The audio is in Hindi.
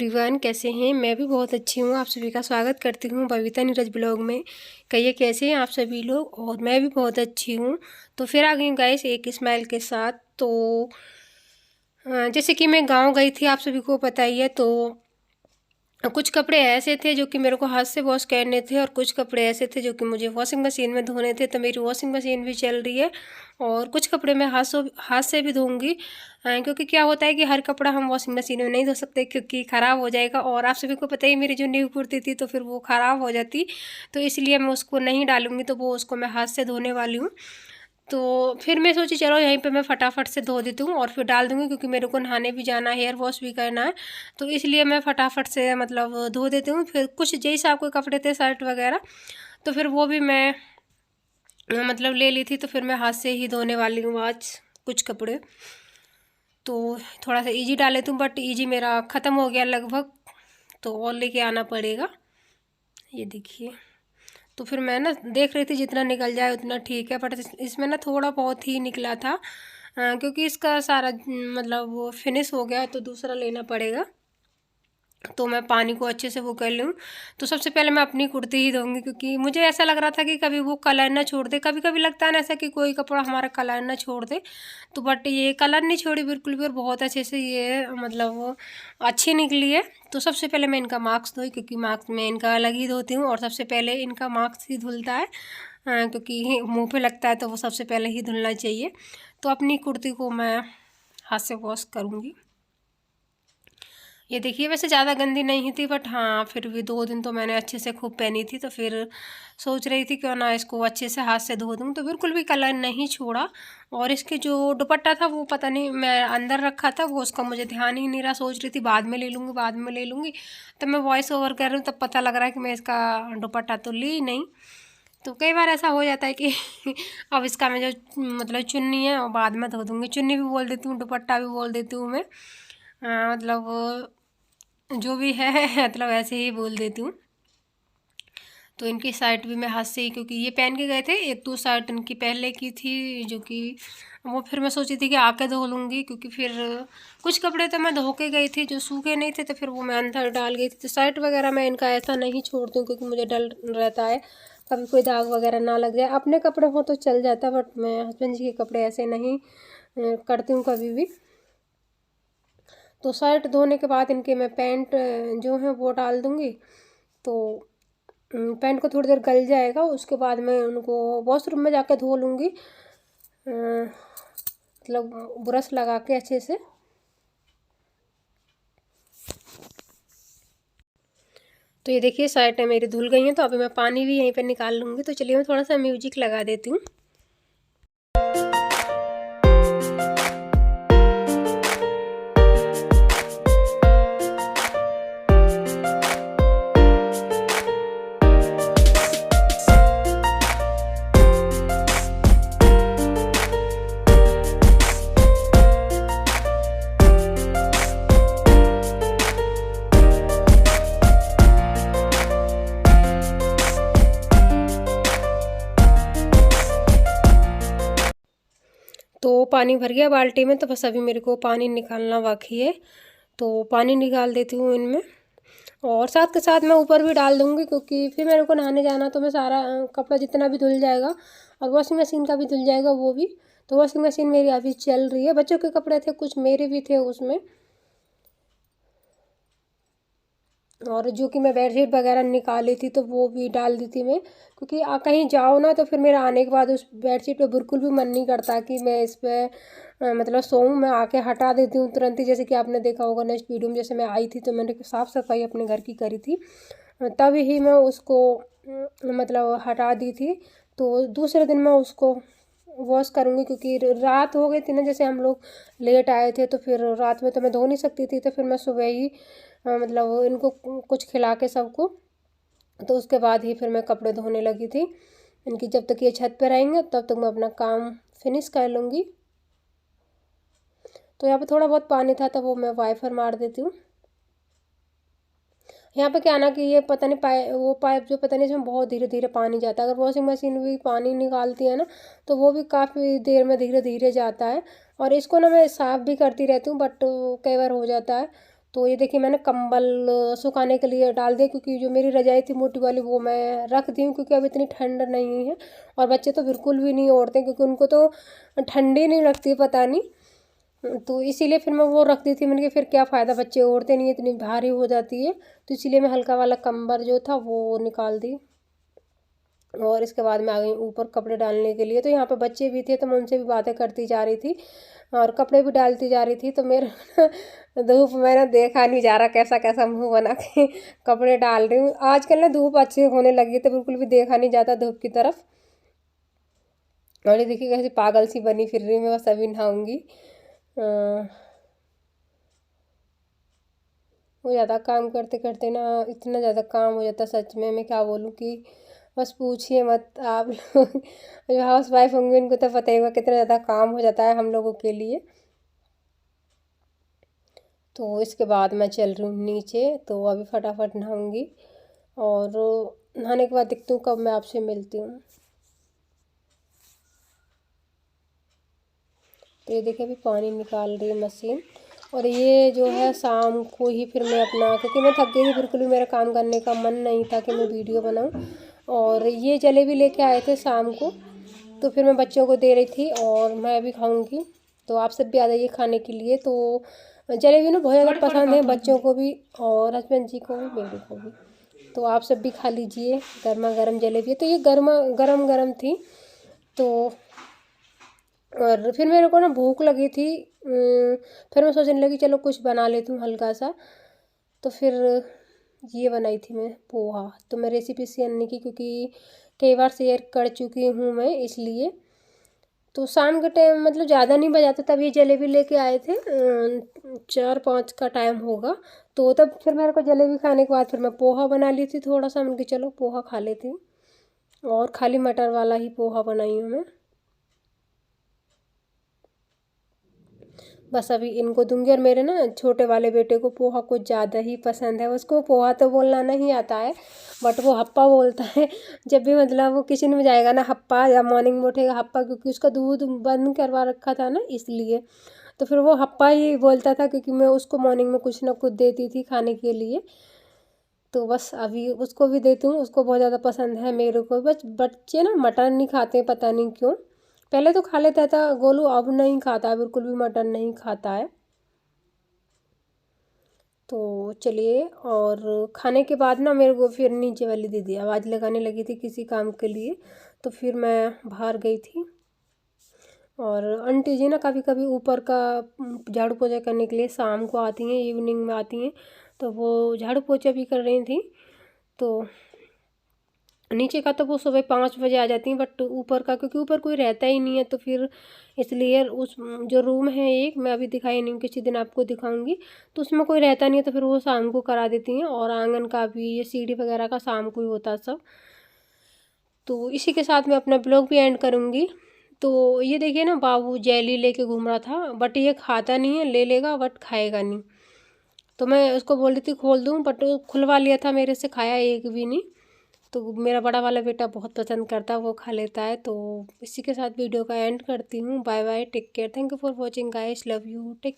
एवरीवन, कैसे हैं। मैं भी बहुत अच्छी हूँ। आप सभी का स्वागत करती हूँ बबीता नीरज ब्लॉग में। कहिए कैसे हैं आप सभी लोग। और मैं भी बहुत अच्छी हूँ। तो फिर आ गई हूँ गाइस एक स्माइल के साथ। तो जैसे कि मैं गांव गई थी, आप सभी को पता ही है। तो कुछ कपड़े ऐसे थे जो कि मेरे को हाथ से वॉश करने थे और कुछ कपड़े ऐसे थे जो कि मुझे वॉशिंग मशीन में धोने थे। तो मेरी वॉशिंग मशीन भी चल रही है और कुछ कपड़े मैं हाथ से भी धोऊंगी, क्योंकि क्या होता है कि हर कपड़ा हम वॉशिंग मशीन में नहीं धो सकते क्योंकि ख़राब हो जाएगा। और आप सभी को पता ही मेरी जो न्यू कुर्ती थी तो फिर वो ख़राब हो जाती, तो इसलिए मैं उसको नहीं डालूंगी। तो वो उसको मैं हाथ से धोने वाली हूँ। तो फिर मैं सोची चलो यहीं पे मैं फटाफट से धो देती हूँ और फिर डाल दूँगी, क्योंकि मेरे को नहाने भी जाना है, हेयर वॉश भी करना है। तो इसलिए मैं फटाफट से मतलब धो देती हूँ। फिर कुछ जैसे आपके कपड़े थे शर्ट वगैरह, तो फिर वो भी मैं मतलब ले ली थी। तो फिर मैं हाथ से ही धोने वाली हूँ आज कुछ कपड़े। तो थोड़ा सा इजी डाल लेती हूँ, बट इजी मेरा ख़त्म हो गया लगभग, तो और लेके आना पड़ेगा। ये देखिए। तो फिर मैं ना देख रही थी जितना निकल जाए उतना ठीक है, बट इसमें ना थोड़ा बहुत ही निकला था, क्योंकि इसका सारा मतलब वो फिनिश हो गया, तो दूसरा लेना पड़ेगा। तो मैं पानी को अच्छे से वो कर लूँ। तो सबसे पहले मैं अपनी कुर्ती ही धोऊंगी, क्योंकि मुझे ऐसा लग रहा था कि कभी वो कलर ना छोड़ दे। कभी कभी लगता है ना ऐसा कि कोई कपड़ा हमारा कलर ना छोड़ दे, तो बट ये कलर नहीं छोड़ी बिल्कुल भी, और बहुत अच्छे से ये मतलब वो अच्छी निकली है। तो सबसे पहले मैं इनका मार्क्स धोई, क्योंकि मार्क्स मैं इनका अलग ही धोती हूँ और सबसे पहले इनका मार्क्स ही धुलता है, क्योंकि मुँह पे लगता है तो वो सबसे पहले ही धुलना चाहिए। तो अपनी कुर्ती को मैं हाथ से वॉश करूँगी। ये देखिए, वैसे ज़्यादा गंदी नहीं थी, बट हाँ फिर भी 2 दिन तो मैंने अच्छे से खूब पहनी थी। तो फिर सोच रही थी क्यों ना इसको अच्छे से हाथ से धो दूँ। तो बिल्कुल भी कलर नहीं छोड़ा। और इसके जो दुपट्टा था वो पता नहीं मैं अंदर रखा था, वो उसका मुझे ध्यान ही नहीं रहा। सोच रही थी बाद में ले लूँगी, बाद में ले लूँगी। तब मैं वॉइस ओवर कर रही हूँ, तब पता लग रहा है कि मैं इसका दुपट्टा तो ली ही नहीं। तो कई बार ऐसा हो जाता है कि अब इसका मैं जो मतलब चुन्नी है और बाद में धो दूँगी। चुन्नी भी बोल देती हूँ, दुपट्टा भी बोल देती हूँ मैं, मतलब जो भी है मतलब ऐसे ही बोल देती हूँ। तो इनकी शर्ट भी मैं हाथ से ही, क्योंकि ये पहन के गए थे, एक दो शर्ट इनकी पहले की थी जो कि वो फिर मैं सोची थी कि आके धो लूँगी, क्योंकि फिर कुछ कपड़े तो मैं धो के गई थी जो सूखे नहीं थे, तो फिर वो मैं अंदर डाल गई थी। तो शर्ट वगैरह मैं इनका ऐसा नहीं छोड़ती हूँ, क्योंकि मुझे डर रहता है कभी कोई दाग वगैरह ना लग जाए। अपने कपड़े हो तो चल जाता, बट मैं हस्बैंड जी के कपड़े ऐसे नहीं करती हूँ कभी भी। तो शर्ट धोने के बाद इनके मैं पैंट जो है वो डाल दूँगी। तो पैंट को थोड़ी देर गल जाएगा, उसके बाद मैं उनको वॉशरूम में जाकर धो लूँगी, मतलब ब्रश लगा के अच्छे से। तो ये देखिए शर्टें मेरी धुल गई हैं। तो अभी मैं पानी भी यहीं पर निकाल लूँगी। तो चलिए मैं थोड़ा सा म्यूजिक लगा देती हूँ। तो पानी भर गया बाल्टी में, तो बस अभी मेरे को पानी निकालना बाकी है। तो पानी निकाल देती हूँ इनमें, और साथ के साथ मैं ऊपर भी डाल दूँगी, क्योंकि फिर मेरे को नहाने जाना, तो मैं सारा कपड़ा जितना भी धुल जाएगा और वॉशिंग मशीन का भी धुल जाएगा वो भी। तो वॉशिंग मशीन मेरी अभी चल रही है। बच्चों के कपड़े थे, कुछ मेरे भी थे उसमें, और जो कि मैं बेडशीट वगैरह निकाली थी तो वो भी डाल दी थी मैं, क्योंकि कहीं जाओ ना तो फिर मेरा आने के बाद उस बेडशीट पे बिल्कुल भी मन नहीं करता कि मैं इस पर मतलब सोऊं। मैं आके हटा देती हूँ तुरंत ही। जैसे कि आपने देखा होगा नेक्स्ट वीडियो में, जैसे मैं आई थी तो मैंने साफ़ सफाई अपने घर की करी थी, तभी ही मैं उसको मतलब हटा दी थी। तो दूसरे दिन मैं उसको वॉश करूँगी, क्योंकि रात हो गई थी ना, जैसे हम लोग लेट आए थे, तो फिर रात में तो मैं धो नहीं सकती थी। तो फिर मैं सुबह ही मतलब इनको कुछ खिला के सबको, तो उसके बाद ही फिर मैं कपड़े धोने लगी थी इनकी। जब तक ये छत पे रहेंगे तब तक मैं अपना काम फिनिश कर लूँगी। तो यहाँ पे थोड़ा बहुत पानी था तो वो मैं वाइपर मार देती हूँ। यहाँ पे क्या ना कि ये पता नहीं वो पाइप जो पता नहीं इसमें बहुत धीरे धीरे पानी जाता है। अगर वॉशिंग मशीन भी पानी निकालती है ना तो वो भी काफ़ी देर में धीरे धीरे जाता है। और इसको ना मैं साफ़ भी करती रहती हूँ, बट कई बार हो जाता है। तो ये देखिए मैंने कंबल सुखाने के लिए डाल दिया, क्योंकि जो मेरी रजाई थी मोटी वाली वो मैं रख दी हूँ, क्योंकि अब इतनी ठंड नहीं है। और बच्चे तो बिल्कुल भी नहीं ओढ़ते, क्योंकि उनको तो ठंडी नहीं लगती पता नहीं, तो इसीलिए फिर मैं वो रख दी थी। मैंने कहा फिर क्या फ़ायदा, बच्चे ओढ़ते नहीं, इतनी भारी हो जाती है। तो इसीलिए मैं हल्का वाला कंबल जो था वो निकाल दी। और इसके बाद मैं आ गई ऊपर कपड़े डालने के लिए। तो यहाँ पे बच्चे भी थे, तो मैं उनसे भी बातें करती जा रही थी और कपड़े भी डालती जा रही थी। तो मेरा धूप में ना देखा नहीं जा रहा, कैसा कैसा मुंह बना के कपड़े डाल रही हूँ। आजकल ना धूप अच्छी होने लगी है, तो बिल्कुल भी देखा नहीं जाता धूप की तरफ। और ये देखिए कैसे पागल सी बनी फिर रही हूँ मैं, बस अभी नहाऊंगी। वो ज़्यादा काम करते करते ना इतना ज़्यादा काम हो जाता, सच में मैं क्या बोलूँ कि बस पूछिए मत आप लोग। जो हाउस वाइफ होंगे उनको तो पता ही होगा कितना ज़्यादा काम हो जाता है हम लोगों के लिए। तो इसके बाद मैं चल रही हूँ नीचे, तो अभी फटाफट नहाऊंगी और नहाने के बाद देखती हूँ कब मैं आपसे मिलती हूँ। तो ये देखिए अभी पानी निकाल रही है मशीन। और ये जो है शाम को ही फिर मैं अपना, क्योंकि मैं थक गई थी, बिल्कुल भी मेरा काम करने का मन नहीं था कि मैं वीडियो बनाऊं। और ये जलेबी लेके आए थे शाम को, तो फिर मैं बच्चों को दे रही थी और मैं भी खाऊंगी। तो आप सब भी आ जाइए खाने के लिए। तो जलेबी ना बहुत ज़्यादा पसंद है बच्चों को भी और हस्बैंड जी को भी, मेरे को भी। तो आप सब भी खा लीजिए, गर्मा गर्म जलेबी है। तो ये गर्मा गरम गरम थी। तो और फिर मेरे को ना भूख लगी थी, फिर मैं सोचने लगी चलो कुछ बना लेती हूँ हल्का सा। तो फिर ये बनाई थी मैं पोहा। तो मैं रेसिपी शेयर नहीं की, क्योंकि कई बार शेयर कर चुकी हूँ मैं, इसलिए। तो शाम के टाइम मतलब ज़्यादा नहीं बजा था तब ये जलेबी लेके आए थे, 4-5 का टाइम होगा। तो तब फिर मेरे को जलेबी खाने के बाद फिर मैं पोहा बना ली थी थोड़ा सा। मैंने कहा चलो पोहा खा लेती हूँ, और खाली मटर वाला ही पोहा बनाई हूँ मैं। बस अभी इनको दूंगी। और मेरे ना छोटे वाले बेटे को पोहा कुछ ज़्यादा ही पसंद है। उसको पोहा तो बोलना नहीं आता है, बट वो हप्पा बोलता है। जब भी मतलब वो किचन में जाएगा ना हप्पा, या मॉर्निंग में उठेगा हप्पा, क्योंकि उसका दूध बंद करवा रखा था ना इसलिए। तो फिर वो हप्पा ही बोलता था, क्योंकि मैं उसको मॉर्निंग में कुछ ना कुछ देती थी खाने के लिए। तो बस अभी उसको भी देती हूँ, उसको बहुत ज़्यादा पसंद है। मेरे को बस बच्चे ना मटन नहीं खाते, पता नहीं क्यों। पहले तो खा लेता था गोलू, अब नहीं खाता है, बिल्कुल भी मटन नहीं खाता है। तो चलिए, और खाने के बाद ना मेरे को फिर नीचे वाली दीदी आवाज़ लगाने लगी थी किसी काम के लिए। तो फिर मैं बाहर गई थी। और आंटी जी ना कभी कभी ऊपर का झाड़ू पोछा करने के लिए शाम को आती हैं, इवनिंग में आती हैं। तो वो झाड़ू पोछा भी कर रही थी। तो नीचे का तो वो सुबह 5 बजे आ जाती हैं, बट ऊपर का क्योंकि ऊपर कोई रहता ही नहीं है, तो फिर इसलिए उस जो रूम है एक, मैं अभी दिखाई नहीं, किसी दिन आपको दिखाऊंगी। तो उसमें कोई रहता नहीं है, तो फिर वो शाम को करा देती हैं। और आंगन का भी, ये सीढ़ी वगैरह का शाम को ही होता है सब। तो इसी के साथ मैं अपना ब्लॉग भी एंड करूँगी। तो ये देखिए ना बाबू जेली लेके घूम रहा था, बट ये खाता नहीं है, ले लेगा बट खाएगा नहीं। तो मैं उसको बोल रही थी खोल दूँ, बट वो खुलवा लिया था मेरे से, खाया एक भी नहीं। तो मेरा बड़ा वाला बेटा बहुत पसंद करता है, वो खा लेता है। तो इसी के साथ वीडियो का एंड करती हूँ। Bye bye, take care, thank you for watching guys, love you, take.